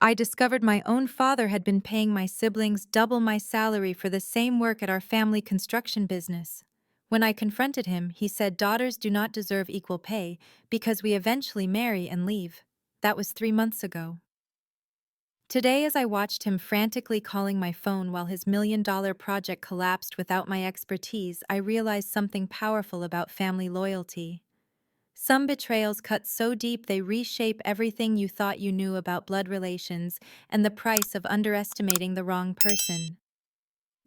I discovered my own father had been paying my siblings double my salary for the same work at our family construction business. When I confronted him, he said daughters do not deserve equal pay because we eventually marry and leave. That was 3 months ago. Today, as I watched him frantically calling my phone while his $1 million project collapsed without my expertise, I realized something powerful about family loyalty. Some betrayals cut so deep they reshape everything you thought you knew about blood relations and the price of underestimating the wrong person.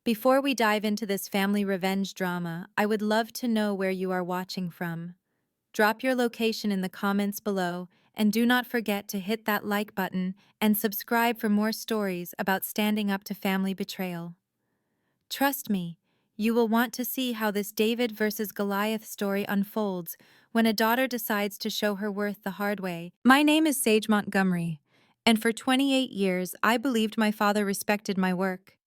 Before we dive into this family revenge drama, I would love to know where you are watching from. Drop your location in the comments below, and do not forget to hit that like button and subscribe for more stories about standing up to family betrayal. Trust me, you will want to see how this David versus Goliath story unfolds when a daughter decides to show her worth the hard way. My name is Sage Montgomery, and for 28 years I believed my father respected my work.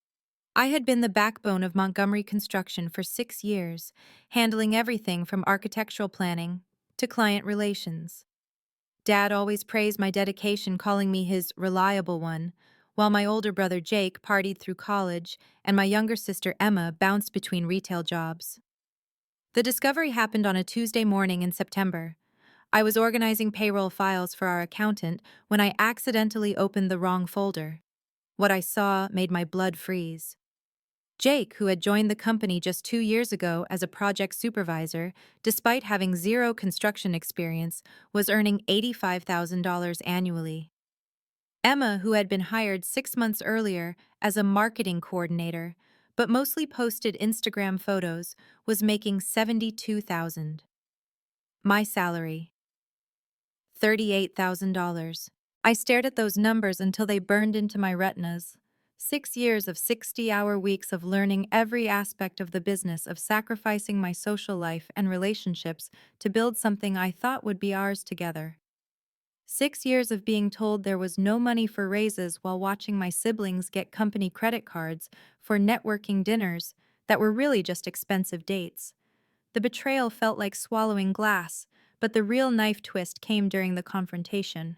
I had been the backbone of Montgomery Construction for 6 years, handling everything from architectural planning to client relations. Dad always praised my dedication, calling me his reliable one, while my older brother Jake partied through college and my younger sister Emma bounced between retail jobs. The discovery happened on a Tuesday morning in September. I was organizing payroll files for our accountant when I accidentally opened the wrong folder. What I saw made my blood freeze. Jake, who had joined the company just 2 years ago as a project supervisor, despite having zero construction experience, was earning $85,000 annually. Emma, who had been hired 6 months earlier as a marketing coordinator, but mostly posted Instagram photos, was making $72,000. My salary, $38,000. I stared at those numbers until they burned into my retinas. 6 years of 60-hour weeks of learning every aspect of the business, of sacrificing my social life and relationships to build something I thought would be ours together. 6 years of being told there was no money for raises while watching my siblings get company credit cards for networking dinners that were really just expensive dates. The betrayal felt like swallowing glass, but the real knife twist came during the confrontation.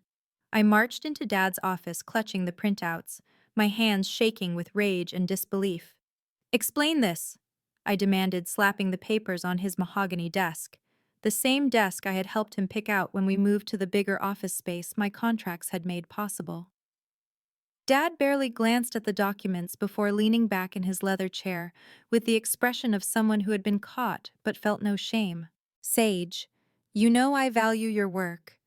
I marched into Dad's office clutching the printouts, my hands shaking with rage and disbelief. "Explain this," I demanded, slapping the papers on his mahogany desk, the same desk I had helped him pick out when we moved to the bigger office space my contracts had made possible. Dad barely glanced at the documents before leaning back in his leather chair, with the expression of someone who had been caught but felt no shame. "Sage, you know I value your work.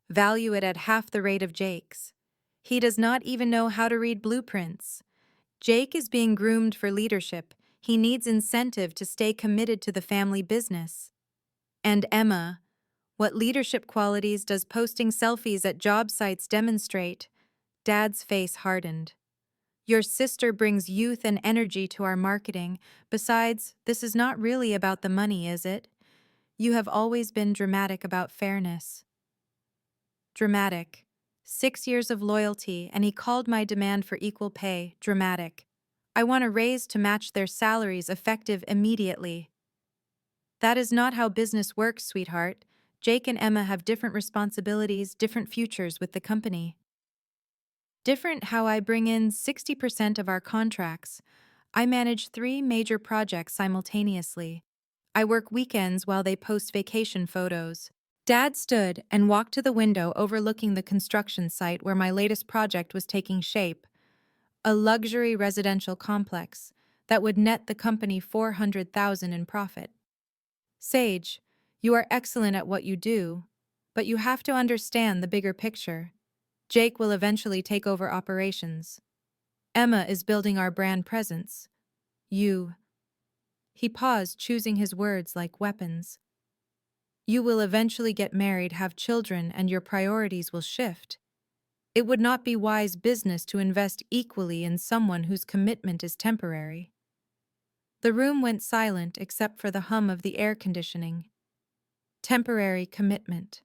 Value it at half the rate of Jake's. He does not even know how to read blueprints. Jake is being groomed for leadership. He needs incentive to stay committed to the family business. And Emma, what leadership qualities does posting selfies at job sites demonstrate?" Dad's face hardened. "Your sister brings youth and energy to our marketing. Besides, this is not really about the money, is it? You have always been dramatic about fairness." Dramatic. 6 years of loyalty, and he called my demand for equal pay dramatic. I want a raise to match their salaries effective immediately. That is not how business works, sweetheart. Jake and Emma have different responsibilities, different futures with the company. Different how I bring in 60% of our contracts. I manage 3 major projects simultaneously. I work weekends while they post vacation photos. Dad stood and walked to the window overlooking the construction site where my latest project was taking shape, a luxury residential complex that would net the company $400,000 in profit. "Sage, you are excellent at what you do, but you have to understand the bigger picture. Jake will eventually take over operations. Emma is building our brand presence. You—" He paused, choosing his words like weapons. "You will eventually get married, have children, and your priorities will shift. It would not be wise business to invest equally in someone whose commitment is temporary." The room went silent except for the hum of the air conditioning. Temporary commitment.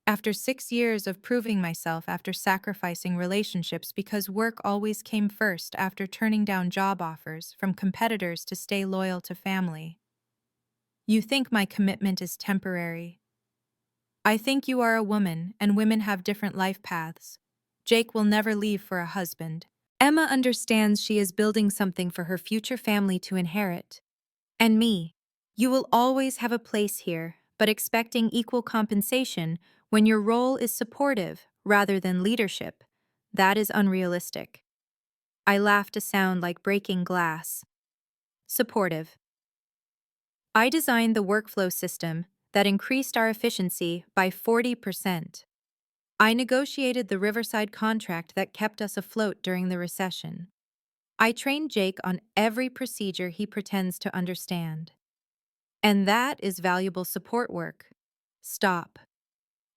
After 6 years of proving myself, after sacrificing relationships because work always came first, after turning down job offers from competitors to stay loyal to family. You think my commitment is temporary. I think you are a woman, and women have different life paths. Jake will never leave for a husband. Emma understands she is building something for her future family to inherit. And me. You will always have a place here, but expecting equal compensation when your role is supportive rather than leadership. That is unrealistic. I laughed a sound like breaking glass. Supportive. I designed the workflow system that increased our efficiency by 40%. I negotiated the Riverside contract that kept us afloat during the recession. I trained Jake on every procedure he pretends to understand. And that is valuable support work. Stop.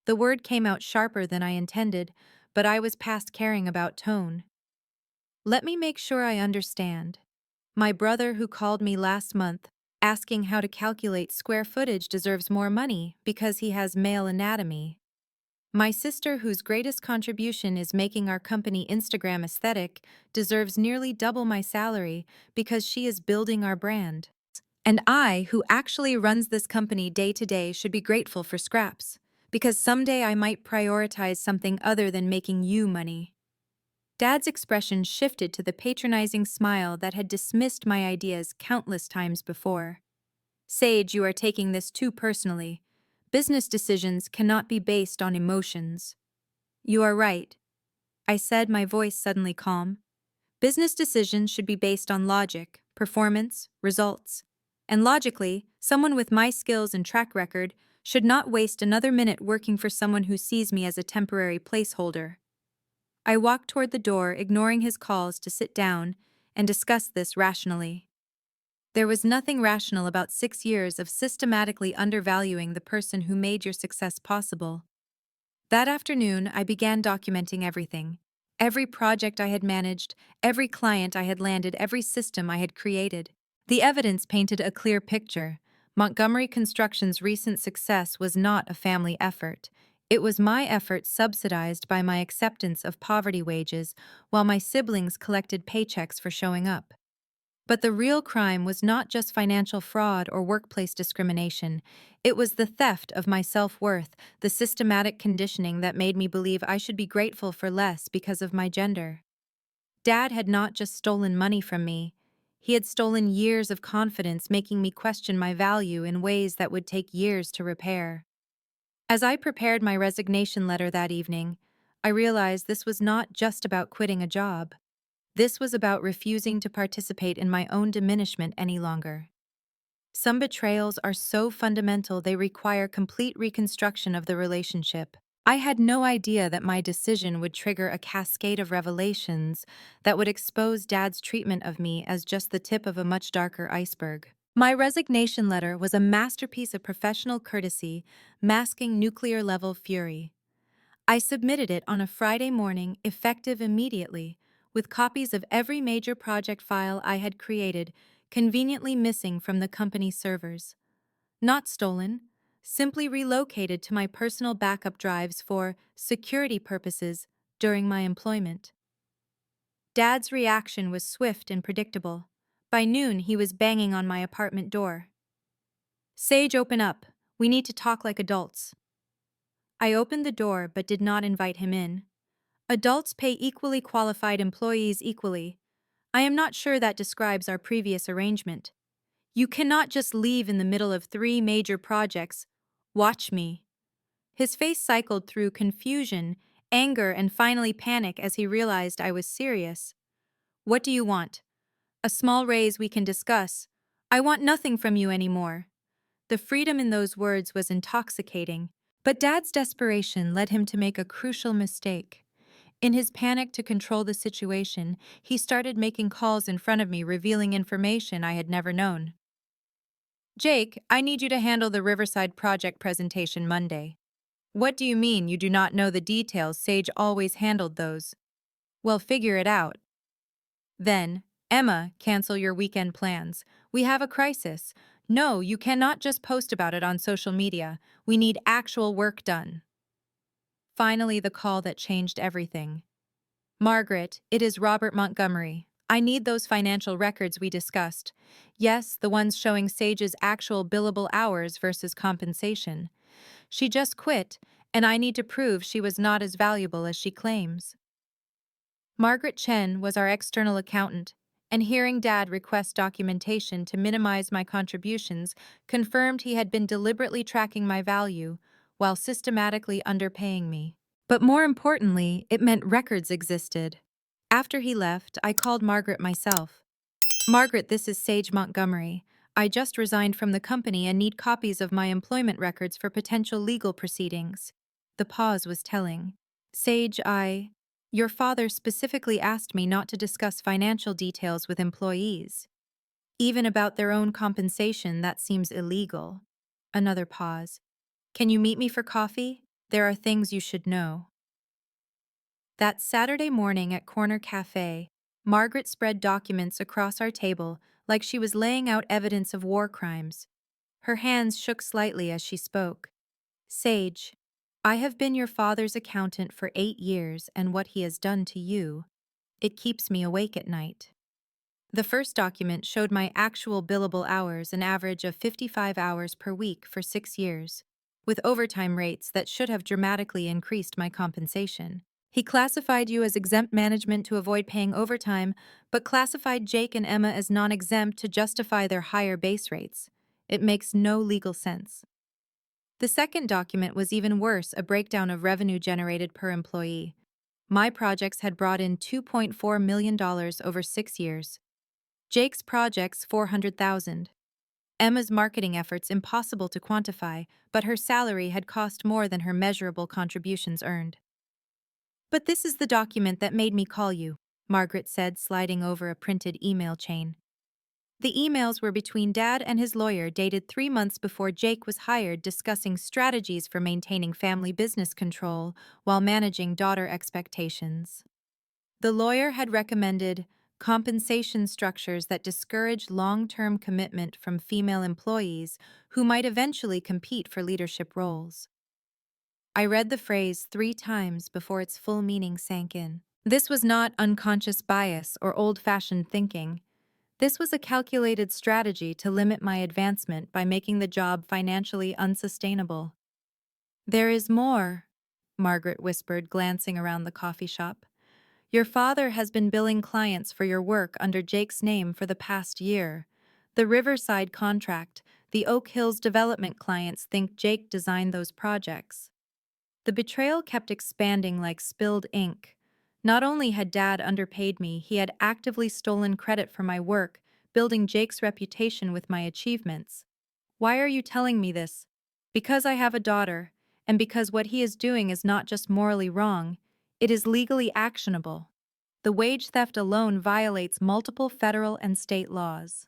The word came out sharper than I intended, but I was past caring about tone. Let me make sure I understand. My brother who called me last month, asking how to calculate square footage deserves more money because he has male anatomy. My sister whose greatest contribution is making our company Instagram aesthetic deserves nearly double my salary because she is building our brand. And I, who actually runs this company day to day, should be grateful for scraps, because someday I might prioritize something other than making you money. Dad's expression shifted to the patronizing smile that had dismissed my ideas countless times before. Sage, you are taking this too personally. Business decisions cannot be based on emotions. You are right, I said, my voice suddenly calm. Business decisions should be based on logic, performance, results. And logically, someone with my skills and track record should not waste another minute working for someone who sees me as a temporary placeholder. I walked toward the door, ignoring his calls to sit down and discuss this rationally. There was nothing rational about 6 years of systematically undervaluing the person who made your success possible. That afternoon, I began documenting everything. Every project I had managed, every client I had landed, every system I had created. The evidence painted a clear picture. Montgomery Construction's recent success was not a family effort. It was my effort subsidized by my acceptance of poverty wages while my siblings collected paychecks for showing up. But the real crime was not just financial fraud or workplace discrimination. It was the theft of my self-worth, the systematic conditioning that made me believe I should be grateful for less because of my gender. Dad had not just stolen money from me. He had stolen years of confidence, making me question my value in ways that would take years to repair. As I prepared my resignation letter that evening, I realized this was not just about quitting a job. This was about refusing to participate in my own diminishment any longer. Some betrayals are so fundamental they require complete reconstruction of the relationship. I had no idea that my decision would trigger a cascade of revelations that would expose Dad's treatment of me as just the tip of a much darker iceberg. My resignation letter was a masterpiece of professional courtesy, masking nuclear-level fury. I submitted it on a Friday morning, effective immediately, with copies of every major project file I had created conveniently missing from the company's servers. Not stolen, simply relocated to my personal backup drives for security purposes during my employment. Dad's reaction was swift and predictable. By noon, he was banging on my apartment door. "Sage, open up. We need to talk like adults." I opened the door but did not invite him in. Adults pay equally qualified employees equally. I am not sure that describes our previous arrangement. You cannot just leave in the middle of 3 major projects. Watch me. His face cycled through confusion, anger, and finally panic as he realized I was serious. "What do you want?" "A small raise we can discuss." "I want nothing from you anymore." The freedom in those words was intoxicating, but Dad's desperation led him to make a crucial mistake. In his panic to control the situation, he started making calls in front of me, revealing information I had never known. "Jake, I need you to handle the Riverside project presentation Monday." "What do you mean you do not know the details? Sage always handled those." "Well, figure it out." Then, "Emma, cancel your weekend plans. We have a crisis." "No, you cannot just post about it on social media. We need actual work done." Finally, the call that changed everything. "Margaret, it is Robert Montgomery. I need those financial records we discussed. Yes, the ones showing Sage's actual billable hours versus compensation. She just quit, and I need to prove she was not as valuable as she claims." Margaret Chen was our external accountant, and hearing Dad request documentation to minimize my contributions confirmed he had been deliberately tracking my value while systematically underpaying me. But more importantly, it meant records existed. After he left, I called Margaret myself. Margaret, this is Sage Montgomery. I just resigned from the company and need copies of my employment records for potential legal proceedings. The pause was telling. Sage, Your father specifically asked me not to discuss financial details with employees. Even about their own compensation, that seems illegal. Another pause. Can you meet me for coffee? There are things you should know. That Saturday morning at Corner Cafe, Margaret spread documents across our table like she was laying out evidence of war crimes. Her hands shook slightly as she spoke. Sage, I have been your father's accountant for 8 years, and what he has done to you, it keeps me awake at night. The first document showed my actual billable hours, an average of 55 hours per week for 6 years, with overtime rates that should have dramatically increased my compensation. He classified you as exempt management to avoid paying overtime, but classified Jake and Emma as non-exempt to justify their higher base rates. It makes no legal sense. The second document was even worse, a breakdown of revenue generated per employee. My projects had brought in $2.4 million over 6 years. Jake's projects, $400,000. Emma's marketing efforts impossible to quantify, but her salary had cost more than her measurable contributions earned. But this is the document that made me call you, Margaret said, sliding over a printed email chain. The emails were between Dad and his lawyer, dated 3 months before Jake was hired, discussing strategies for maintaining family business control while managing daughter expectations. The lawyer had recommended compensation structures that discourage long-term commitment from female employees who might eventually compete for leadership roles. I read the phrase 3 times before its full meaning sank in. This was not unconscious bias or old-fashioned thinking. This was a calculated strategy to limit my advancement by making the job financially unsustainable. There is more, Margaret whispered, glancing around the coffee shop. Your father has been billing clients for your work under Jake's name for the past year. The Riverside contract, the Oak Hills development clients think Jake designed those projects. The betrayal kept expanding like spilled ink. Not only had Dad underpaid me, he had actively stolen credit for my work, building Jake's reputation with my achievements. Why are you telling me this? Because I have a daughter, and because what he is doing is not just morally wrong, it is legally actionable. The wage theft alone violates multiple federal and state laws.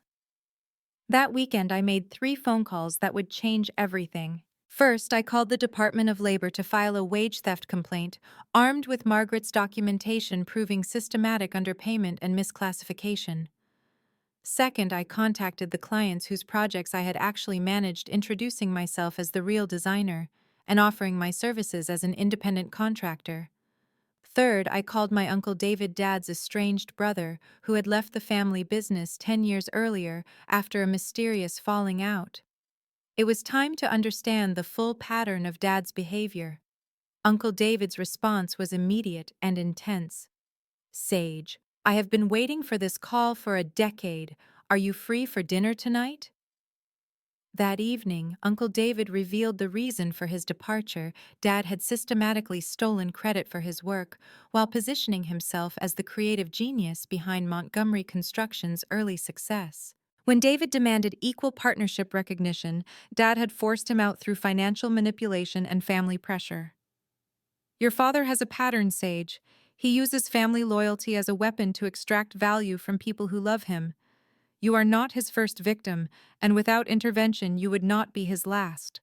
That weekend, I made 3 phone calls that would change everything. First, I called the Department of Labor to file a wage theft complaint, armed with Margaret's documentation proving systematic underpayment and misclassification. Second, I contacted the clients whose projects I had actually managed, introducing myself as the real designer and offering my services as an independent contractor. Third, I called my Uncle David, Dad's estranged brother, who had left the family business 10 years earlier after a mysterious falling out. It was time to understand the full pattern of Dad's behavior. Uncle David's response was immediate and intense. Sage, I have been waiting for this call for a decade. Are you free for dinner tonight? That evening, Uncle David revealed the reason for his departure. Dad had systematically stolen credit for his work while positioning himself as the creative genius behind Montgomery Construction's early success. When David demanded equal partnership recognition, Dad had forced him out through financial manipulation and family pressure. Your father has a pattern, Sage. He uses family loyalty as a weapon to extract value from people who love him. You are not his first victim, and without intervention you would not be his last.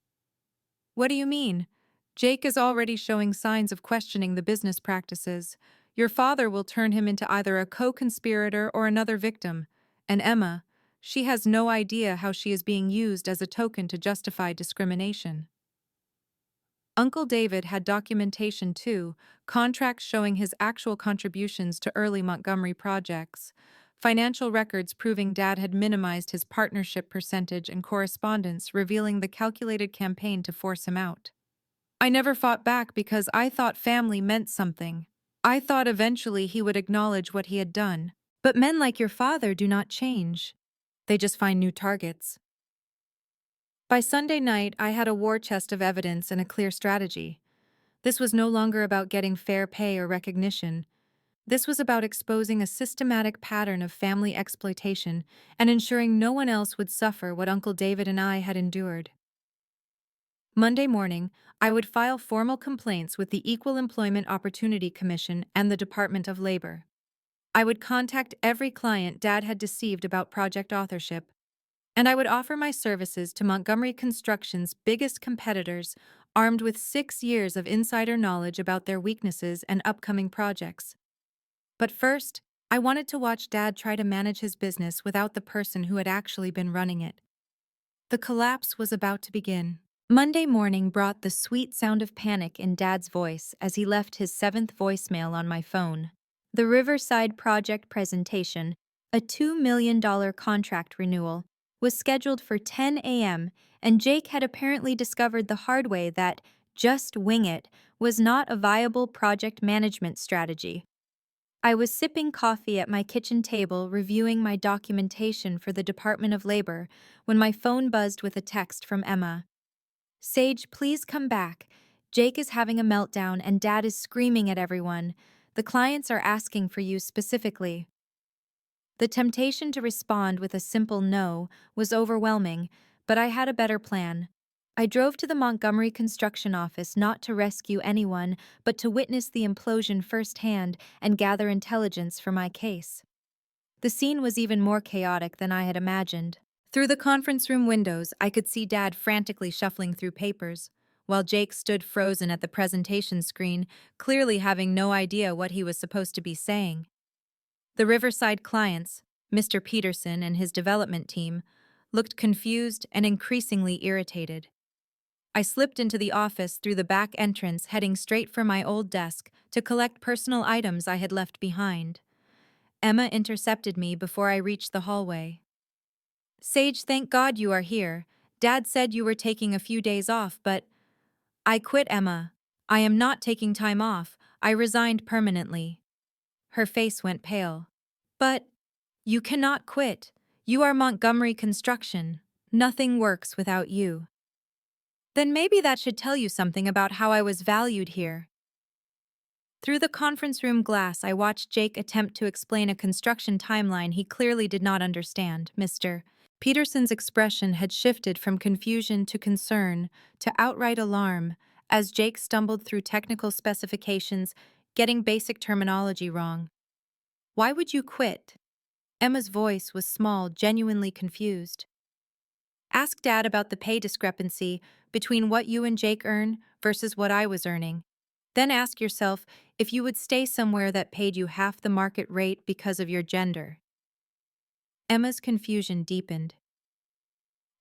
What do you mean? Jake is already showing signs of questioning the business practices. Your father will turn him into either a co-conspirator or another victim. And Emma, she has no idea how she is being used as a token to justify discrimination. Uncle David had documentation too, contracts showing his actual contributions to early Montgomery projects, financial records proving Dad had minimized his partnership percentage, and correspondence revealing the calculated campaign to force him out. I never fought back because I thought family meant something. I thought eventually he would acknowledge what he had done. But men like your father do not change. They just find new targets. By Sunday night, I had a war chest of evidence and a clear strategy. This was no longer about getting fair pay or recognition. This was about exposing a systematic pattern of family exploitation and ensuring no one else would suffer what Uncle David and I had endured. Monday morning, I would file formal complaints with the Equal Employment Opportunity Commission and the Department of Labor. I would contact every client Dad had deceived about project authorship, and I would offer my services to Montgomery Construction's biggest competitors, armed with 6 years of insider knowledge about their weaknesses and upcoming projects. But first, I wanted to watch Dad try to manage his business without the person who had actually been running it. The collapse was about to begin. Monday morning brought the sweet sound of panic in Dad's voice as he left his 7th voicemail on my phone. The Riverside project presentation, a $2 million contract renewal, was scheduled for 10 a.m., and Jake had apparently discovered the hard way that just wing it was not a viable project management strategy. I was sipping coffee at my kitchen table reviewing my documentation for the Department of Labor when my phone buzzed with a text from Emma. "Sage, please come back. Jake is having a meltdown and Dad is screaming at everyone. The clients are asking for you specifically." The temptation to respond with a simple no was overwhelming, but I had a better plan. I drove to the Montgomery construction office not to rescue anyone, but to witness the implosion firsthand and gather intelligence for my case. The scene was even more chaotic than I had imagined. Through the conference room windows, I could see Dad frantically shuffling through papers, while Jake stood frozen at the presentation screen, clearly having no idea what he was supposed to be saying. The Riverside clients, Mr. Peterson and his development team, looked confused and increasingly irritated. I slipped into the office through the back entrance, heading straight for my old desk to collect personal items I had left behind. Emma intercepted me before I reached the hallway. "Sage, thank God you are here. Dad said you were taking a few days off, but—" "I quit, Emma. I am not taking time off. I resigned permanently." Her face went pale. "But you cannot quit. You are Montgomery Construction. Nothing works without you." "Then maybe that should tell you something about how I was valued here." Through the conference room glass, I watched Jake attempt to explain a construction timeline he clearly did not understand. Mr. Peterson's expression had shifted from confusion to concern to outright alarm as Jake stumbled through technical specifications, getting basic terminology wrong. "Why would you quit?" Emma's voice was small, genuinely confused. "Ask Dad about the pay discrepancy between what you and Jake earn versus what I was earning. Then ask yourself if you would stay somewhere that paid you half the market rate because of your gender." Emma's confusion deepened.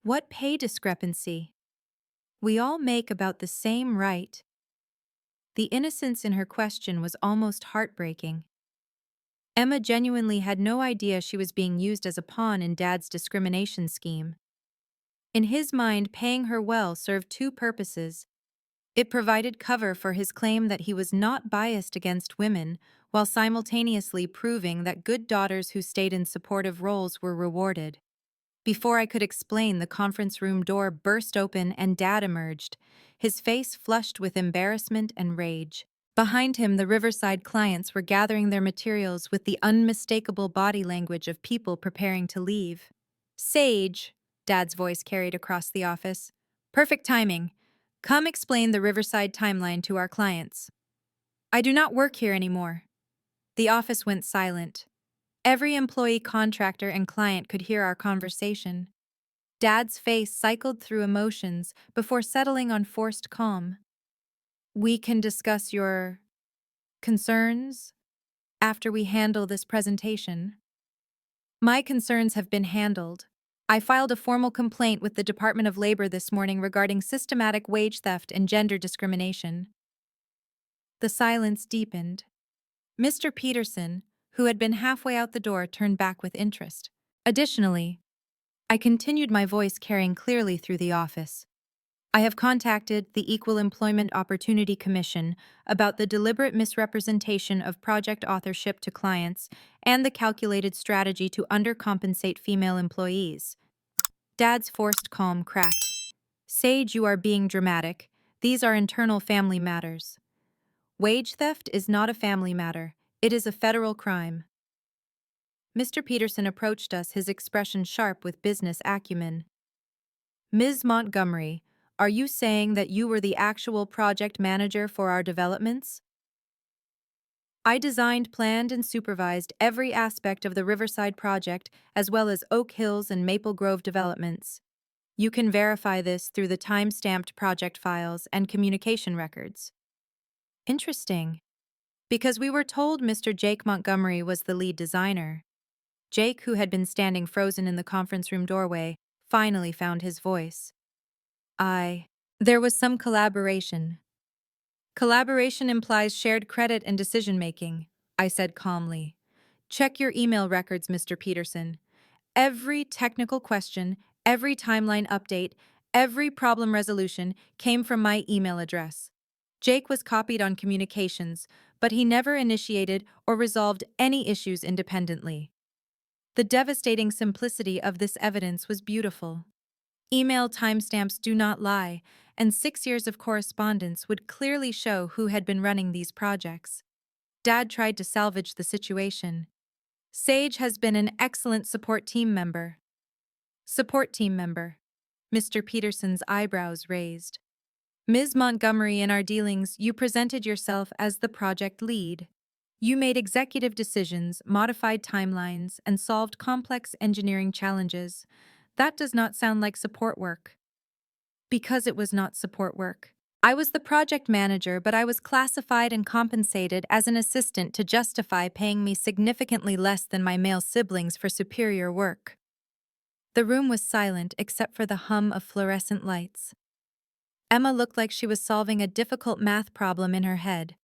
"What pay discrepancy? We all make about the same, right?" The innocence in her question was almost heartbreaking. Emma genuinely had no idea she was being used as a pawn in Dad's discrimination scheme. In his mind, paying her well served two purposes. It provided cover for his claim that he was not biased against women, while simultaneously proving that good daughters who stayed in supportive roles were rewarded. Before I could explain, the conference room door burst open and Dad emerged, his face flushed with embarrassment and rage. Behind him, the Riverside clients were gathering their materials with the unmistakable body language of people preparing to leave. "Sage," Dad's voice carried across the office. "Perfect timing. Come explain the Riverside timeline to our clients." "I do not work here anymore." The office went silent. Every employee, contractor, and client could hear our conversation. Dad's face cycled through emotions before settling on forced calm. "We can discuss your concerns after we handle this presentation." "My concerns have been handled. I filed a formal complaint with the Department of Labor this morning regarding systematic wage theft and gender discrimination." The silence deepened. Mr. Peterson, who had been halfway out the door, turned back with interest. "Additionally," I continued, my voice carrying clearly through the office, I have contacted the Equal Employment Opportunity Commission about the deliberate misrepresentation of project authorship to clients and the calculated strategy to undercompensate female employees. Dad's forced calm cracked. Sage, you are being dramatic. These are internal family matters. Wage theft is not a family matter. It is a federal crime. Mr. Peterson approached us, his expression sharp with business acumen. Ms. Montgomery, are you saying that you were the actual project manager for our developments? I designed, planned, and supervised every aspect of the Riverside project, as well as Oak Hills and Maple Grove developments. You can verify this through the time-stamped project files and communication records. Interesting. Because we were told Mr. Jake Montgomery was the lead designer. Jake, who had been standing frozen in the conference room doorway, finally found his voice. There was some collaboration. Collaboration implies shared credit and decision-making, I said calmly. Check your email records, Mr. Peterson. Every technical question, every timeline update, every problem resolution came from my email address. Jake was copied on communications, but he never initiated or resolved any issues independently. The devastating simplicity of this evidence was beautiful. Email timestamps do not lie, and 6 years of correspondence would clearly show who had been running these projects. Dad tried to salvage the situation. Sage has been an excellent support team member. Support team member. Mr. Peterson's eyebrows raised. Ms. Montgomery, in our dealings, you presented yourself as the project lead. You made executive decisions, modified timelines, and solved complex engineering challenges. That does not sound like support work. Because it was not support work. I was the project manager, but I was classified and compensated as an assistant to justify paying me significantly less than my male siblings for superior work. The room was silent except for the hum of fluorescent lights. Emma looked like she was solving a difficult math problem in her head.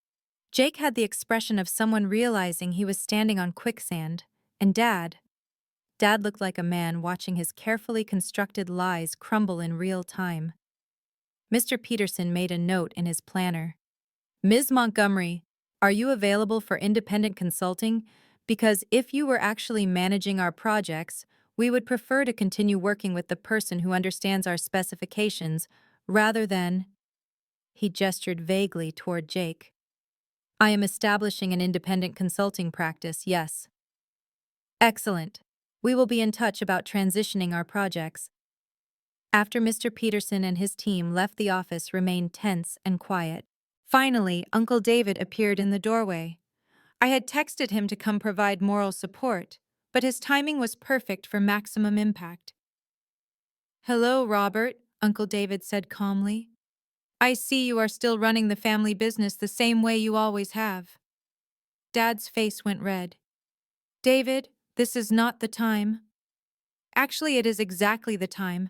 Jake had the expression of someone realizing he was standing on quicksand, and Dad looked like a man watching his carefully constructed lies crumble in real time. Mr. Peterson made a note in his planner. Ms. Montgomery, are you available for independent consulting? Because if you were actually managing our projects, we would prefer to continue working with the person who understands our specifications rather than... He gestured vaguely toward Jake. I am establishing an independent consulting practice, yes. Excellent. We will be in touch about transitioning our projects. After Mr. Peterson and his team left, the office remained tense and quiet. Finally, Uncle David appeared in the doorway. I had texted him to come provide moral support, but his timing was perfect for maximum impact. Hello, Robert, Uncle David said calmly. I see you are still running the family business the same way you always have. Dad's face went red. David, this is not the time. Actually, it is exactly the time.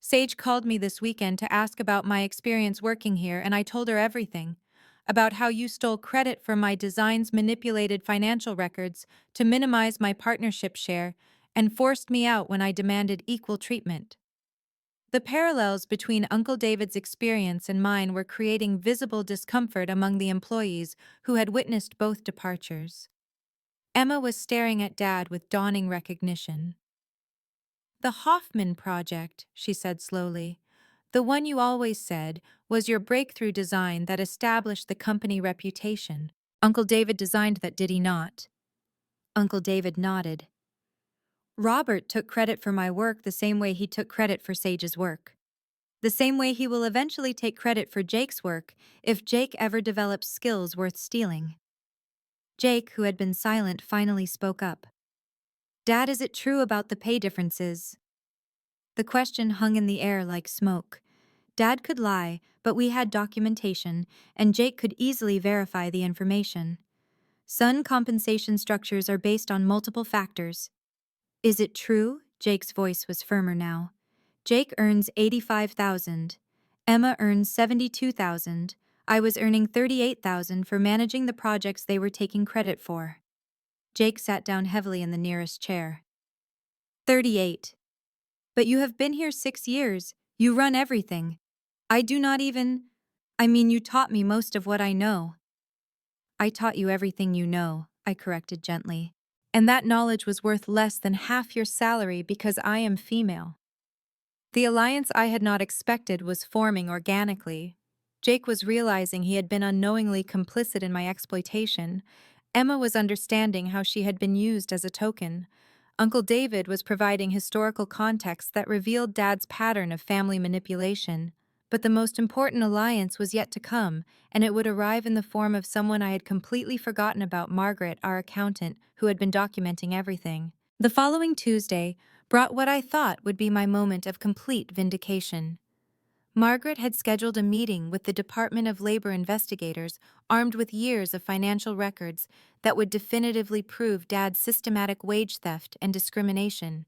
Sage called me this weekend to ask about my experience working here, and I told her everything. About how you stole credit for my designs, manipulated financial records to minimize my partnership share, and forced me out when I demanded equal treatment. The parallels between Uncle David's experience and mine were creating visible discomfort among the employees who had witnessed both departures. Emma was staring at Dad with dawning recognition. The Hoffman project, she said slowly, the one you always said was your breakthrough design that established the company reputation. Uncle David designed that, did he not? Uncle David nodded. Robert took credit for my work the same way he took credit for Sage's work. The same way he will eventually take credit for Jake's work if Jake ever develops skills worth stealing. Jake, who had been silent, finally spoke up. Dad, is it true about the pay differences? The question hung in the air like smoke. Dad could lie, but we had documentation, and Jake could easily verify the information. Son compensation structures are based on multiple factors. Is it true? Jake's voice was firmer now. Jake earns $85,000. Emma earns $72,000. I was earning $38,000 for managing the projects they were taking credit for. Jake sat down heavily in the nearest chair. 38. But you have been here 6 years. You run everything. I do not even. I mean, you taught me most of what I know. I taught you everything you know, I corrected gently. And that knowledge was worth less than half your salary because I am female. The alliance I had not expected was forming organically. Jake was realizing he had been unknowingly complicit in my exploitation. Emma was understanding how she had been used as a token. Uncle David was providing historical context that revealed Dad's pattern of family manipulation. But the most important alliance was yet to come, and it would arrive in the form of someone I had completely forgotten about, Margaret, our accountant, who had been documenting everything. The following Tuesday brought what I thought would be my moment of complete vindication. Margaret had scheduled a meeting with the Department of Labor investigators, armed with years of financial records that would definitively prove Dad's systematic wage theft and discrimination.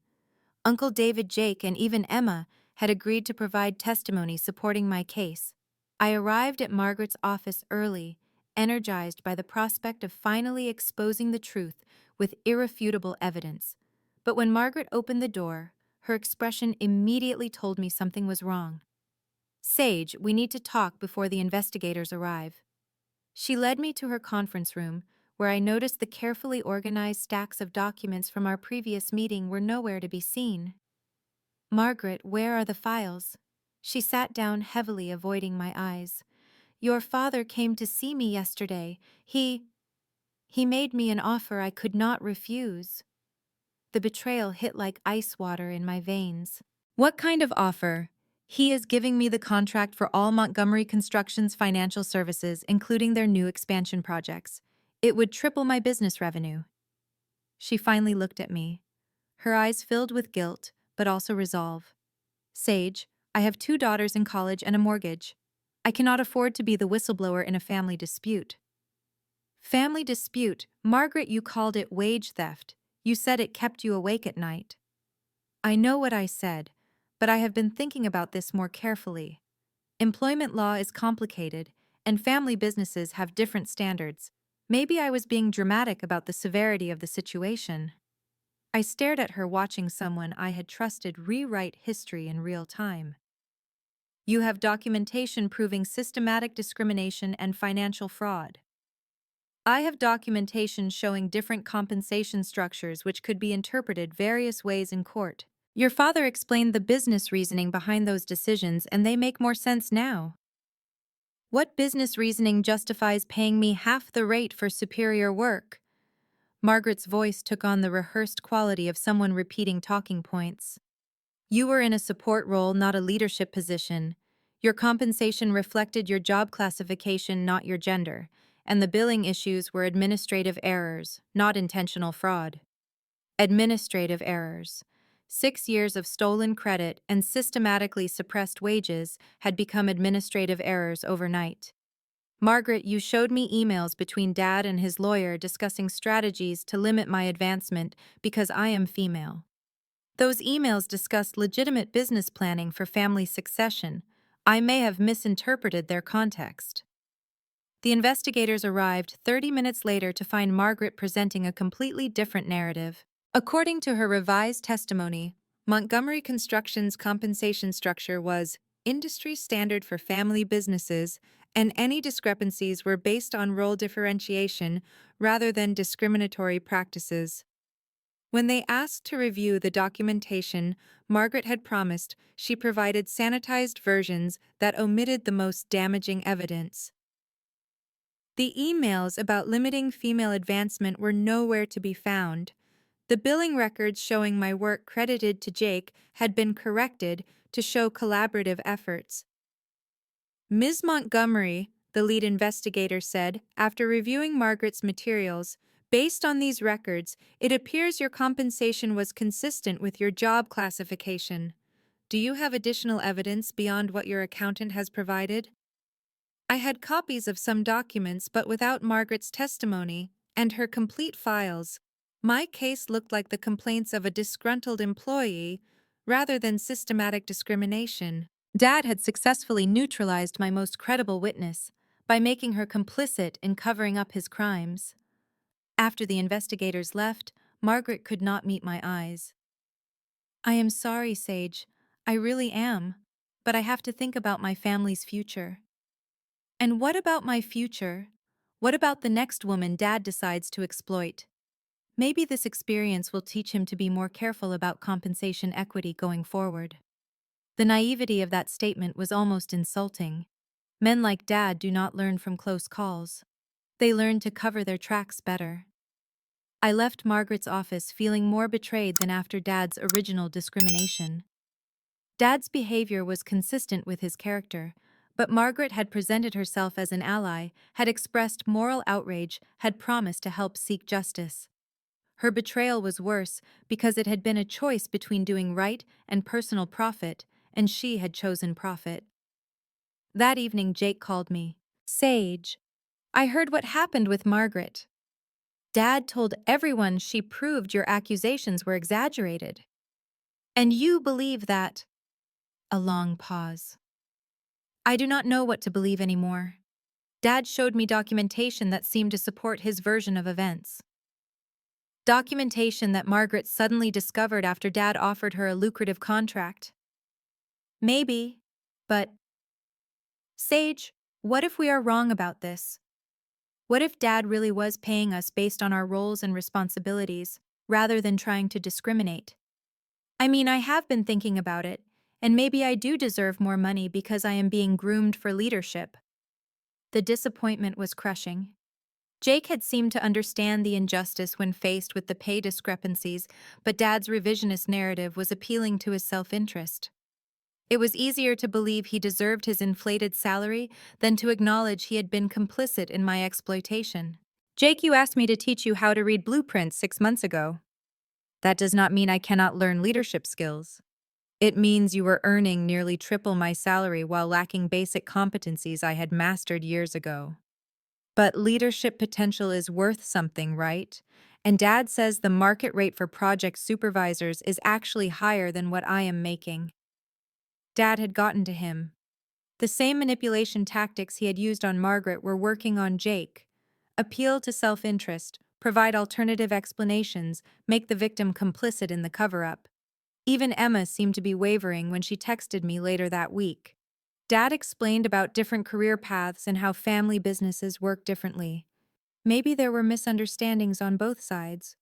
Uncle David, Jake, and even Emma had agreed to provide testimony supporting my case. I arrived at Margaret's office early, energized by the prospect of finally exposing the truth with irrefutable evidence. But when Margaret opened the door, her expression immediately told me something was wrong. "Sage, we need to talk before the investigators arrive." She led me to her conference room, where I noticed the carefully organized stacks of documents from our previous meeting were nowhere to be seen. "Margaret, where are the files?" She sat down heavily, avoiding my eyes. "Your father came to see me yesterday. He made me an offer I could not refuse." The betrayal hit like ice water in my veins. "What kind of offer?" "He is giving me the contract for all Montgomery Construction's financial services, including their new expansion projects. It would triple my business revenue." She finally looked at me. Her eyes filled with guilt, but also resolve. "Sage, I have 2 daughters in college and a mortgage. I cannot afford to be the whistleblower in a family dispute." "Family dispute? Margaret, you called it wage theft. You said it kept you awake at night." "I know what I said, but I have been thinking about this more carefully. Employment law is complicated, and family businesses have different standards. Maybe I was being dramatic about the severity of the situation." I stared at her, watching someone I had trusted rewrite history in real time. "You have documentation proving systematic discrimination and financial fraud." "I have documentation showing different compensation structures which could be interpreted various ways in court. Your father explained the business reasoning behind those decisions, and they make more sense now." "What business reasoning justifies paying me half the rate for superior work?" Margaret's voice took on the rehearsed quality of someone repeating talking points. "You were in a support role, not a leadership position. Your compensation reflected your job classification, not your gender, and the billing issues were administrative errors, not intentional fraud." Administrative errors. 6 years of stolen credit and systematically suppressed wages had become administrative errors overnight. "Margaret, you showed me emails between Dad and his lawyer discussing strategies to limit my advancement because I am female. Those emails discussed legitimate business planning for family succession. I may have misinterpreted their context." The investigators arrived 30 minutes later to find Margaret presenting a completely different narrative. According to her revised testimony, Montgomery Construction's compensation structure was industry standard for family businesses, and any discrepancies were based on role differentiation rather than discriminatory practices. When they asked to review the documentation, Margaret had promised she provided sanitized versions that omitted the most damaging evidence. The emails about limiting female advancement were nowhere to be found. The billing records showing my work credited to Jake had been corrected to show collaborative efforts. "Ms. Montgomery," the lead investigator said, after reviewing Margaret's materials, "based on these records, it appears your compensation was consistent with your job classification. Do you have additional evidence beyond what your accountant has provided?" I had copies of some documents, but without Margaret's testimony and her complete files. My case looked like the complaints of a disgruntled employee rather than systematic discrimination. Dad had successfully neutralized my most credible witness by making her complicit in covering up his crimes. After the investigators left, Margaret could not meet my eyes. "I am sorry, Sage. I really am." but I have to think about my family's future. And what about my future? What about the next woman Dad decides to exploit? Maybe this experience will teach him to be more careful about compensation equity going forward. The naivety of that statement was almost insulting. Men like Dad do not learn from close calls. They learn to cover their tracks better. I left Margaret's office feeling more betrayed than after Dad's original discrimination. Dad's behavior was consistent with his character, but Margaret had presented herself as an ally, had expressed moral outrage, had promised to help seek justice. Her betrayal was worse because it had been a choice between doing right and personal profit, and she had chosen profit. That evening, Jake called me. Sage, I heard what happened with Margaret. Dad told everyone she proved your accusations were exaggerated. And you believe that? A long pause. I do not know what to believe anymore. Dad showed me documentation that seemed to support his version of events. Documentation that Margaret suddenly discovered after Dad offered her a lucrative contract. Maybe, but Sage, what if we are wrong about this? What if Dad really was paying us based on our roles and responsibilities, rather than trying to discriminate? I mean, I have been thinking about it, and maybe I do deserve more money because I am being groomed for leadership. The disappointment was crushing. Jake had seemed to understand the injustice when faced with the pay discrepancies, but Dad's revisionist narrative was appealing to his self-interest. It was easier to believe he deserved his inflated salary than to acknowledge he had been complicit in my exploitation. Jake, you asked me to teach you how to read blueprints 6 months ago. That does not mean I cannot learn leadership skills. It means you were earning nearly triple my salary while lacking basic competencies I had mastered years ago. But leadership potential is worth something, right? And Dad says the market rate for project supervisors is actually higher than what I am making. Dad had gotten to him. The same manipulation tactics he had used on Margaret were working on Jake. Appeal to self-interest, provide alternative explanations, make the victim complicit in the cover-up. Even Emma seemed to be wavering when she texted me later that week. Dad explained about different career paths and how family businesses work differently. Maybe there were misunderstandings on both sides.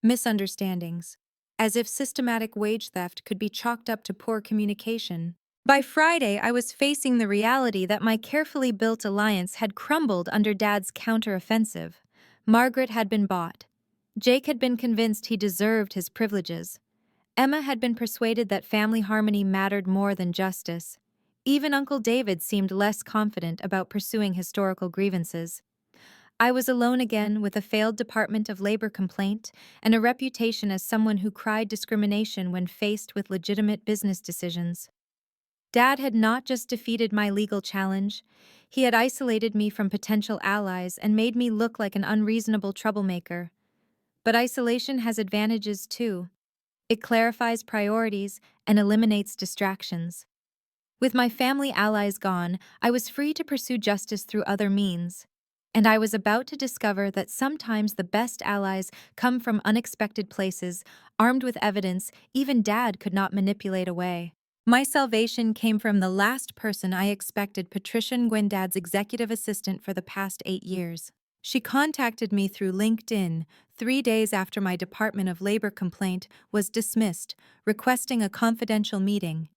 Misunderstandings. As if systematic wage theft could be chalked up to poor communication. By Friday, I was facing the reality that my carefully built alliance had crumbled under Dad's counter-offensive. Margaret had been bought. Jake had been convinced he deserved his privileges. Emma had been persuaded that family harmony mattered more than justice. Even Uncle David seemed less confident about pursuing historical grievances. I was alone again with a failed Department of Labor complaint and a reputation as someone who cried discrimination when faced with legitimate business decisions. Dad had not just defeated my legal challenge, he had isolated me from potential allies and made me look like an unreasonable troublemaker. But isolation has advantages too. It clarifies priorities and eliminates distractions. With my family allies gone, I was free to pursue justice through other means. And I was about to discover that sometimes the best allies come from unexpected places, armed with evidence even Dad could not manipulate away. My salvation came from the last person I expected, Patricia Nguyen, Dad's executive assistant for the past 8 years. She contacted me through LinkedIn 3 days after my Department of Labor complaint was dismissed, requesting a confidential meeting.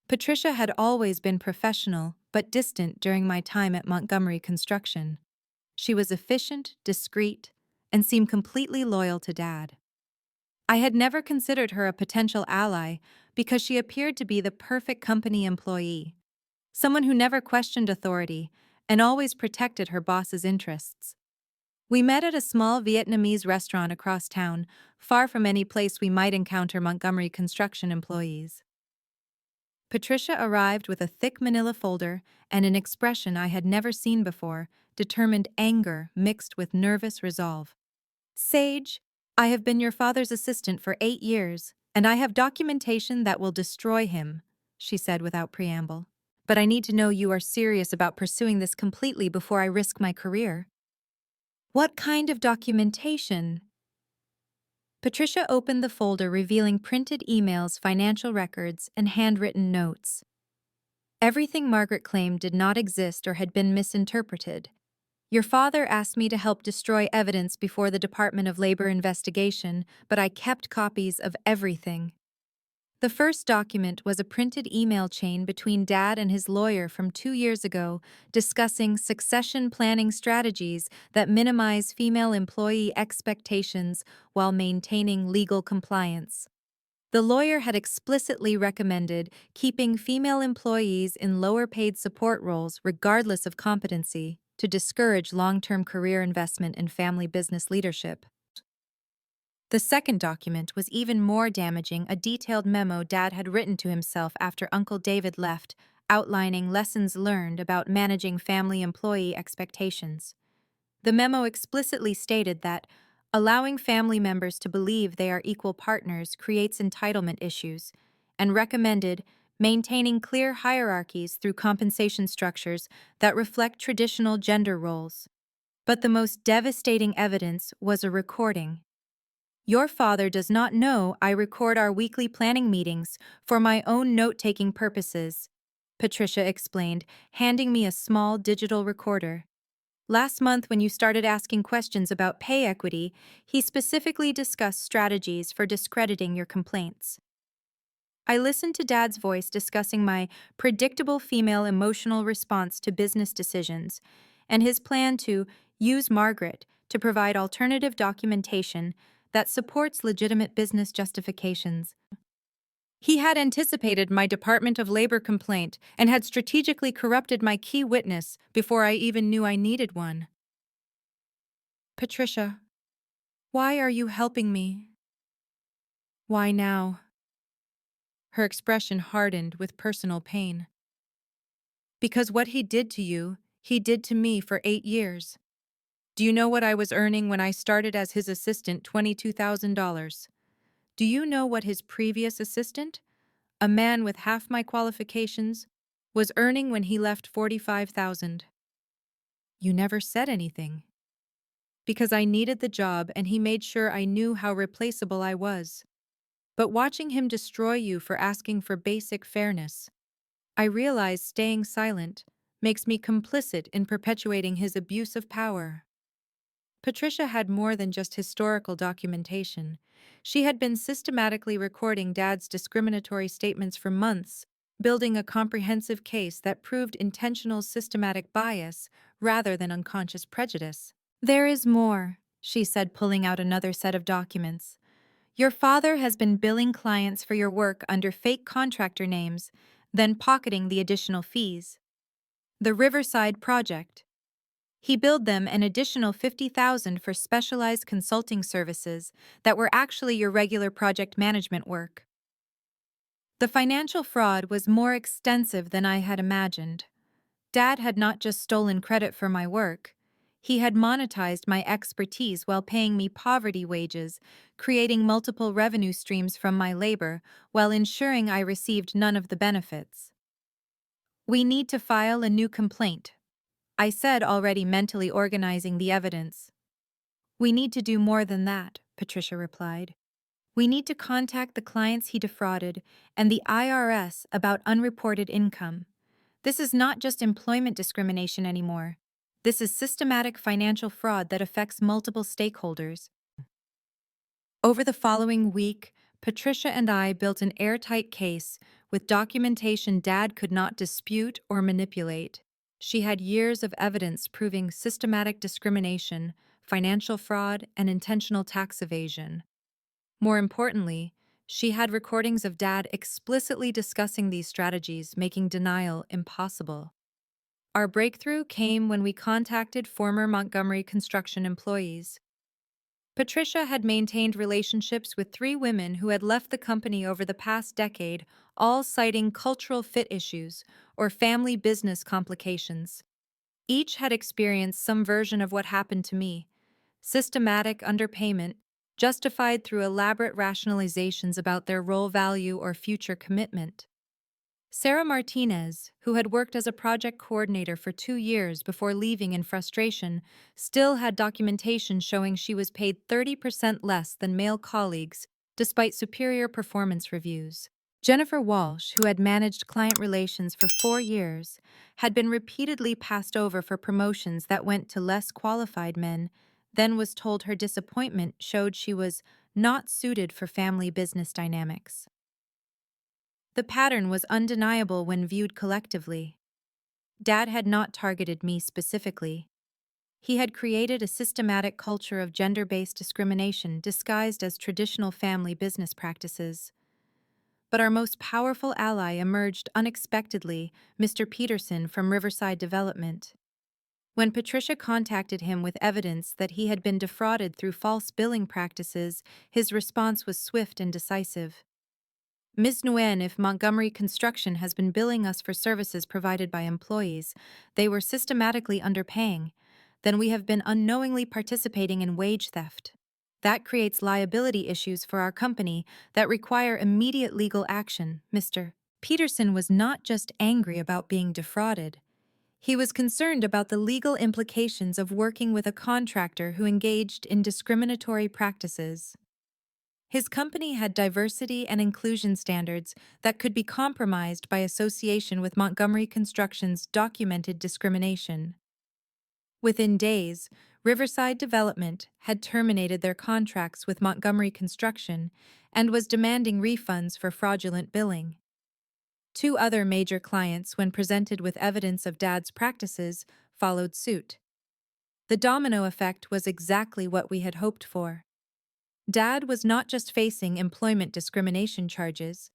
Patricia had always been professional but distant during my time at Montgomery Construction. She was efficient, discreet, and seemed completely loyal to Dad. I had never considered her a potential ally because she appeared to be the perfect company employee, someone who never questioned authority and always protected her boss's interests. We met at a small Vietnamese restaurant across town, far from any place we might encounter Montgomery Construction employees. Patricia arrived with a thick manila folder and an expression I had never seen before, determined anger mixed with nervous resolve. Sage, I have been your father's assistant for 8 years, and I have documentation that will destroy him, she said without preamble. But I need to know you are serious about pursuing this completely before I risk my career. What kind of documentation? Patricia opened the folder revealing printed emails, financial records, and handwritten notes. Everything Margaret claimed did not exist or had been misinterpreted. Your father asked me to help destroy evidence before the Department of Labor investigation, but I kept copies of everything. The first document was a printed email chain between Dad and his lawyer from 2 years ago discussing succession planning strategies that minimize female employee expectations while maintaining legal compliance. The lawyer had explicitly recommended keeping female employees in lower paid support roles regardless of competency to discourage long-term career investment in family business leadership. The second document was even more damaging, a detailed memo Dad had written to himself after Uncle David left, outlining lessons learned about managing family employee expectations. The memo explicitly stated that allowing family members to believe they are equal partners creates entitlement issues, and recommended maintaining clear hierarchies through compensation structures that reflect traditional gender roles. But the most devastating evidence was a recording. Your father does not know I record our weekly planning meetings for my own note-taking purposes, Patricia explained, handing me a small digital recorder. Last month, when you started asking questions about pay equity, he specifically discussed strategies for discrediting your complaints. I listened to Dad's voice discussing my predictable female emotional response to business decisions and his plan to use Margaret to provide alternative documentation that supports legitimate business justifications. He had anticipated my Department of Labor complaint and had strategically corrupted my key witness before I even knew I needed one. Patricia, why are you helping me? Why now? Her expression hardened with personal pain. Because what he did to you, he did to me for 8 years. Do you know what I was earning when I started as his assistant? $22,000. Do you know what his previous assistant, a man with half my qualifications, was earning when he left? $45,000. You never said anything. Because I needed the job and he made sure I knew how replaceable I was. But watching him destroy you for asking for basic fairness, I realize staying silent makes me complicit in perpetuating his abuse of power. Patricia had more than just historical documentation. She had been systematically recording Dad's discriminatory statements for months, building a comprehensive case that proved intentional systematic bias rather than unconscious prejudice. There is more, she said, pulling out another set of documents. Your father has been billing clients for your work under fake contractor names, then pocketing the additional fees. The Riverside Project. He billed them an additional $50,000 for specialized consulting services that were actually your regular project management work. The financial fraud was more extensive than I had imagined. Dad had not just stolen credit for my work. He had monetized my expertise while paying me poverty wages, creating multiple revenue streams from my labor while ensuring I received none of the benefits. We need to file a new complaint, I said, already mentally organizing the evidence. We need to do more than that, Patricia replied. We need to contact the clients he defrauded and the IRS about unreported income. This is not just employment discrimination anymore. This is systematic financial fraud that affects multiple stakeholders. Over the following week, Patricia and I built an airtight case with documentation Dad could not dispute or manipulate. She had years of evidence proving systematic discrimination, financial fraud, and intentional tax evasion. More importantly, she had recordings of Dad explicitly discussing these strategies, making denial impossible. Our breakthrough came when we contacted former Montgomery construction employees. Patricia had maintained relationships with 3 women who had left the company over the past decade, all citing cultural fit issues or family business complications. Each had experienced some version of what happened to me: systematic underpayment, justified through elaborate rationalizations about their role value or future commitment. Sarah Martinez, who had worked as a project coordinator for 2 years before leaving in frustration, still had documentation showing she was paid 30% less than male colleagues despite superior performance reviews. Jennifer Walsh, who had managed client relations for 4 years, had been repeatedly passed over for promotions that went to less qualified men, then was told her disappointment showed she was not suited for family business dynamics. The pattern was undeniable when viewed collectively. Dad had not targeted me specifically. He had created a systematic culture of gender-based discrimination disguised as traditional family business practices. But our most powerful ally emerged unexpectedly, Mr. Peterson from Riverside Development. When Patricia contacted him with evidence that he had been defrauded through false billing practices, his response was swift and decisive. Ms. Nguyen, if Montgomery Construction has been billing us for services provided by employees they were systematically underpaying, then we have been unknowingly participating in wage theft. That creates liability issues for our company that require immediate legal action. Mr. Peterson was not just angry about being defrauded. He was concerned about the legal implications of working with a contractor who engaged in discriminatory practices. His company had diversity and inclusion standards that could be compromised by association with Montgomery Construction's documented discrimination. Within days, Riverside Development had terminated their contracts with Montgomery Construction and was demanding refunds for fraudulent billing. Two other major clients, when presented with evidence of Dad's practices, followed suit. The domino effect was exactly what we had hoped for. Dad was not just facing employment discrimination charges,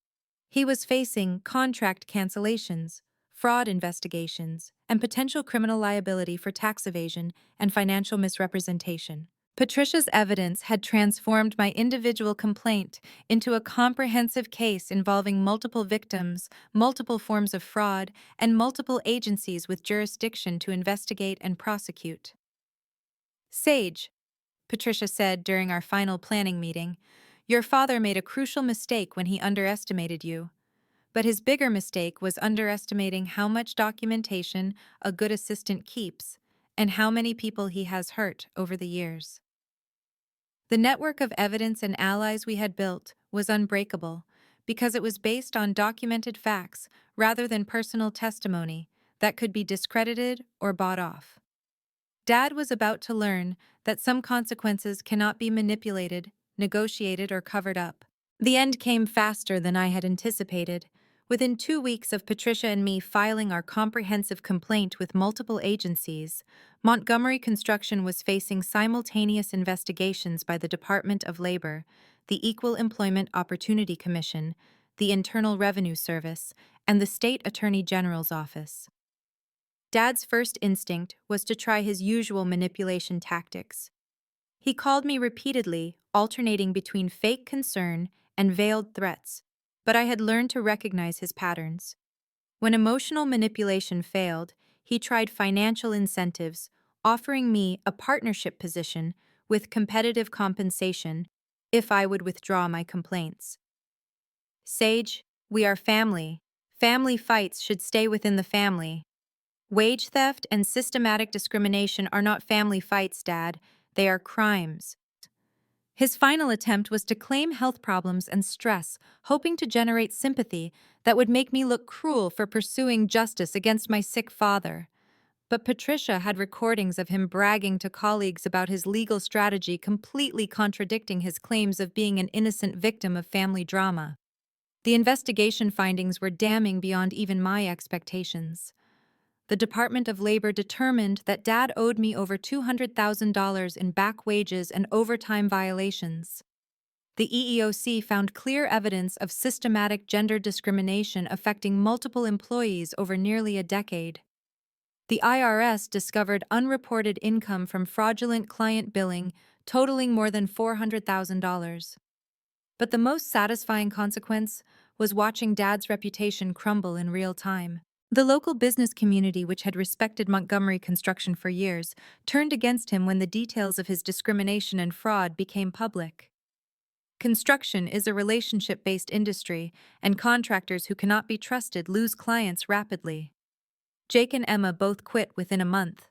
he was facing contract cancellations, fraud investigations, and potential criminal liability for tax evasion and financial misrepresentation. Patricia's evidence had transformed my individual complaint into a comprehensive case involving multiple victims, multiple forms of fraud, and multiple agencies with jurisdiction to investigate and prosecute. Sage, Patricia said during our final planning meeting, your father made a crucial mistake when he underestimated you. But his bigger mistake was underestimating how much documentation a good assistant keeps and how many people he has hurt over the years. The network of evidence and allies we had built was unbreakable because it was based on documented facts rather than personal testimony that could be discredited or bought off. Dad was about to learn that some consequences cannot be manipulated, negotiated, or covered up. The end came faster than I had anticipated. Within 2 weeks of Patricia and me filing our comprehensive complaint with multiple agencies, Montgomery Construction was facing simultaneous investigations by the Department of Labor, the Equal Employment Opportunity Commission, the Internal Revenue Service, and the State Attorney General's office. Dad's first instinct was to try his usual manipulation tactics. He called me repeatedly, alternating between fake concern and veiled threats, but I had learned to recognize his patterns. When emotional manipulation failed, he tried financial incentives, offering me a partnership position with competitive compensation if I would withdraw my complaints. Sage, we are family. Family fights should stay within the family. Wage theft and systematic discrimination are not family fights, Dad. They are crimes. His final attempt was to claim health problems and stress, hoping to generate sympathy that would make me look cruel for pursuing justice against my sick father. But Patricia had recordings of him bragging to colleagues about his legal strategy, completely contradicting his claims of being an innocent victim of family drama. The investigation findings were damning beyond even my expectations. The Department of Labor determined that Dad owed me over $200,000 in back wages and overtime violations. The EEOC found clear evidence of systematic gender discrimination affecting multiple employees over nearly a decade. The IRS discovered unreported income from fraudulent client billing totaling more than $400,000. But the most satisfying consequence was watching Dad's reputation crumble in real time. The local business community, which had respected Montgomery Construction for years, turned against him when the details of his discrimination and fraud became public. Construction is a relationship-based industry, and contractors who cannot be trusted lose clients rapidly. Jake and Emma both quit within a month.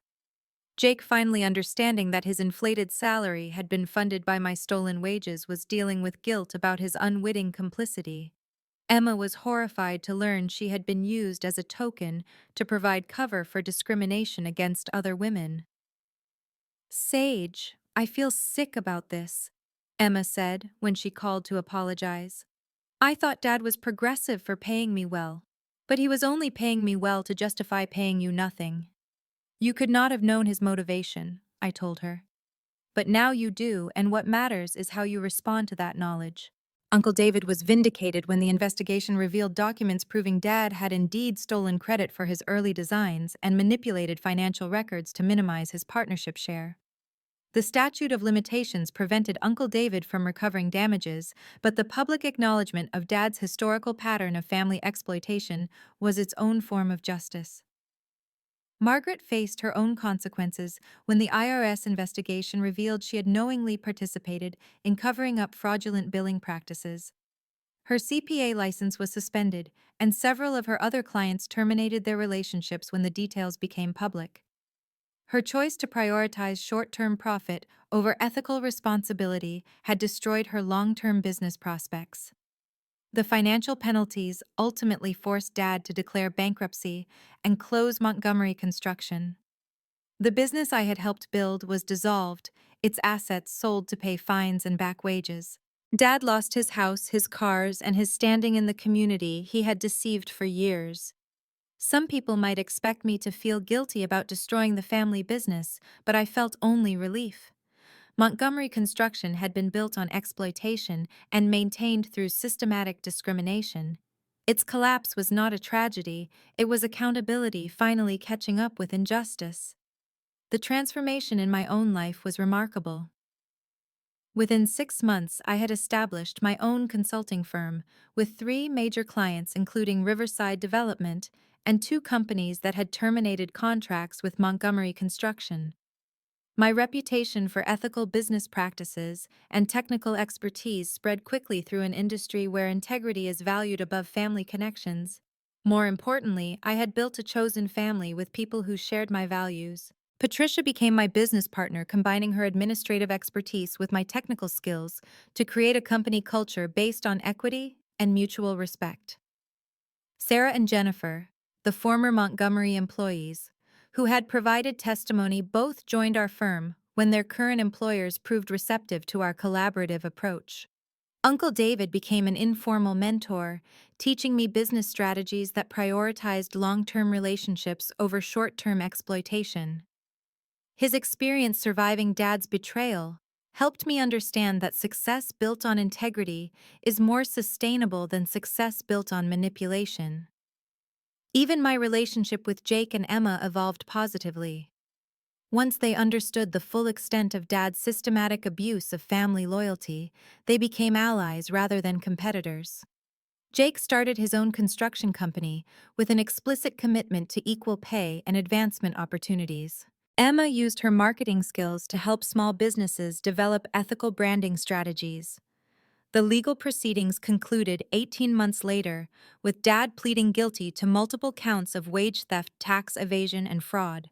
Jake, finally understanding that his inflated salary had been funded by my stolen wages, was dealing with guilt about his unwitting complicity. Emma was horrified to learn she had been used as a token to provide cover for discrimination against other women. "Sage, I feel sick about this," Emma said when she called to apologize. "I thought Dad was progressive for paying me well, but he was only paying me well to justify paying you nothing." "You could not have known his motivation," I told her. "But now you do, and what matters is how you respond to that knowledge." Uncle David was vindicated when the investigation revealed documents proving Dad had indeed stolen credit for his early designs and manipulated financial records to minimize his partnership share. The statute of limitations prevented Uncle David from recovering damages, but the public acknowledgement of Dad's historical pattern of family exploitation was its own form of justice. Margaret faced her own consequences when the IRS investigation revealed she had knowingly participated in covering up fraudulent billing practices. Her CPA license was suspended, and several of her other clients terminated their relationships when the details became public. Her choice to prioritize short-term profit over ethical responsibility had destroyed her long-term business prospects. The financial penalties ultimately forced Dad to declare bankruptcy and close Montgomery Construction. The business I had helped build was dissolved, its assets sold to pay fines and back wages. Dad lost his house, his cars, and his standing in the community he had deceived for years. Some people might expect me to feel guilty about destroying the family business, but I felt only relief. Montgomery Construction had been built on exploitation and maintained through systematic discrimination. Its collapse was not a tragedy, it was accountability finally catching up with injustice. The transformation in my own life was remarkable. Within 6 months, I had established my own consulting firm, with 3 major clients including Riverside Development and 2 companies that had terminated contracts with Montgomery Construction. My reputation for ethical business practices and technical expertise spread quickly through an industry where integrity is valued above family connections. More importantly, I had built a chosen family with people who shared my values. Patricia became my business partner, combining her administrative expertise with my technical skills to create a company culture based on equity and mutual respect. Sarah and Jennifer, the former Montgomery employees, who had provided testimony, both joined our firm when their current employers proved receptive to our collaborative approach. Uncle David became an informal mentor, teaching me business strategies that prioritized long-term relationships over short-term exploitation. His experience surviving Dad's betrayal helped me understand that success built on integrity is more sustainable than success built on manipulation. Even my relationship with Jake and Emma evolved positively. Once they understood the full extent of Dad's systematic abuse of family loyalty, they became allies rather than competitors. Jake started his own construction company with an explicit commitment to equal pay and advancement opportunities. Emma used her marketing skills to help small businesses develop ethical branding strategies. The legal proceedings concluded 18 months later, with Dad pleading guilty to multiple counts of wage theft, tax evasion, and fraud.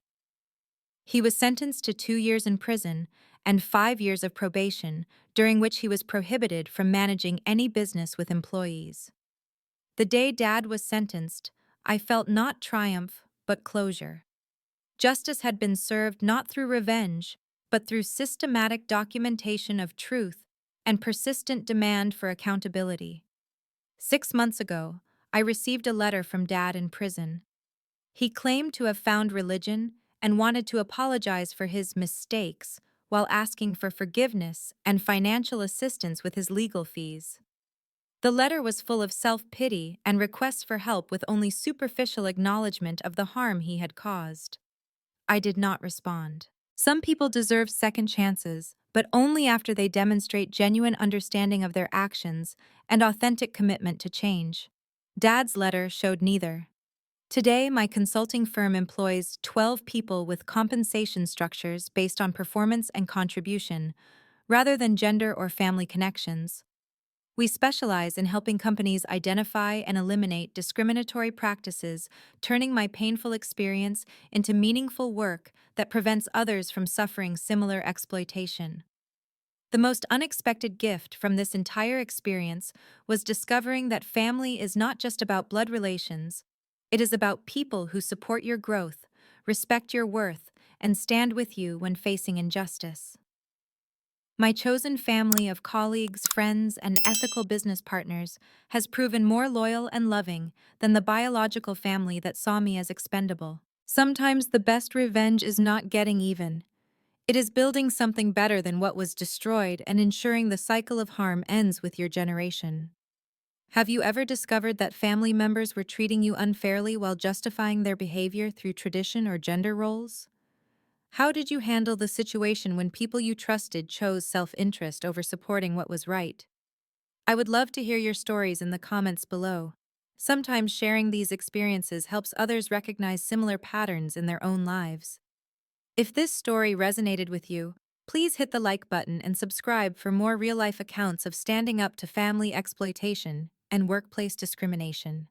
He was sentenced to 2 years in prison and 5 years of probation, during which he was prohibited from managing any business with employees. The day Dad was sentenced, I felt not triumph, but closure. Justice had been served not through revenge, but through systematic documentation of truth and persistent demand for accountability. 6 months ago, I received a letter from Dad in prison. He claimed to have found religion and wanted to apologize for his mistakes while asking for forgiveness and financial assistance with his legal fees. The letter was full of self-pity and requests for help with only superficial acknowledgement of the harm he had caused. I did not respond. Some people deserve second chances, but only after they demonstrate genuine understanding of their actions and authentic commitment to change. Dad's letter showed neither. Today, my consulting firm employs 12 people with compensation structures based on performance and contribution, rather than gender or family connections. We specialize in helping companies identify and eliminate discriminatory practices, turning my painful experience into meaningful work that prevents others from suffering similar exploitation. The most unexpected gift from this entire experience was discovering that family is not just about blood relations, it is about people who support your growth, respect your worth, and stand with you when facing injustice. My chosen family of colleagues, friends, and ethical business partners has proven more loyal and loving than the biological family that saw me as expendable. Sometimes the best revenge is not getting even. It is building something better than what was destroyed and ensuring the cycle of harm ends with your generation. Have you ever discovered that family members were treating you unfairly while justifying their behavior through tradition or gender roles? How did you handle the situation when people you trusted chose self-interest over supporting what was right? I would love to hear your stories in the comments below. Sometimes sharing these experiences helps others recognize similar patterns in their own lives. If this story resonated with you, please hit the like button and subscribe for more real-life accounts of standing up to family exploitation and workplace discrimination.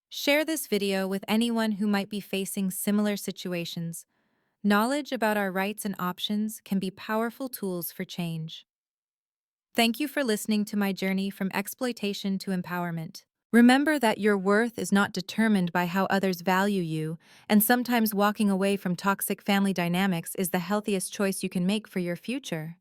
Share this video with anyone who might be facing similar situations. Knowledge about our rights and options can be powerful tools for change. Thank you for listening to my journey from exploitation to empowerment. Remember that your worth is not determined by how others value you, and sometimes walking away from toxic family dynamics is the healthiest choice you can make for your future.